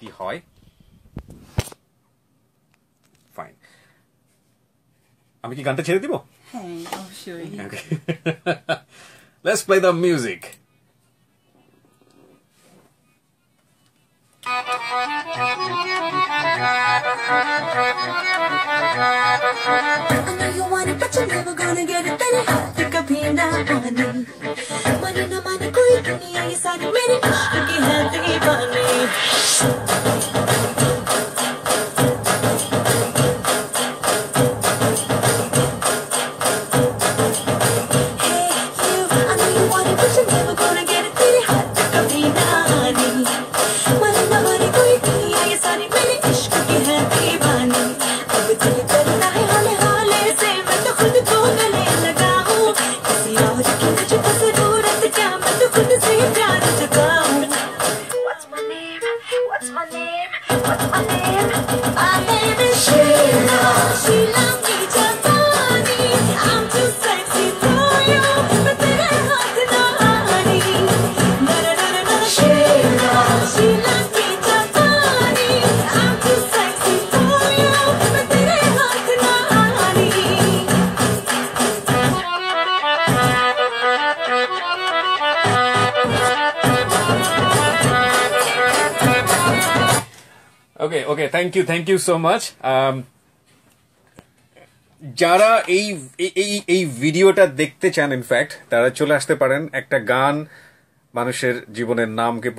কি হয় ফাইন আমি কি গানটা ছেড়ে দিব হ্যাঁ অবশ্যই Let's play the music. I know you want it, but you're never gonna get it. तेरे हाथ कभी ना आने मने न माने कोई दुनिया ये सारी मेरी इश्क की है दीवानी Okay, thank you so much. যারা এই ভিডিওটা দেখতে চান ইনফ্যাক্ট তারা চলে আসতে পারেন একটা গান মানুষের জীবনের নামকে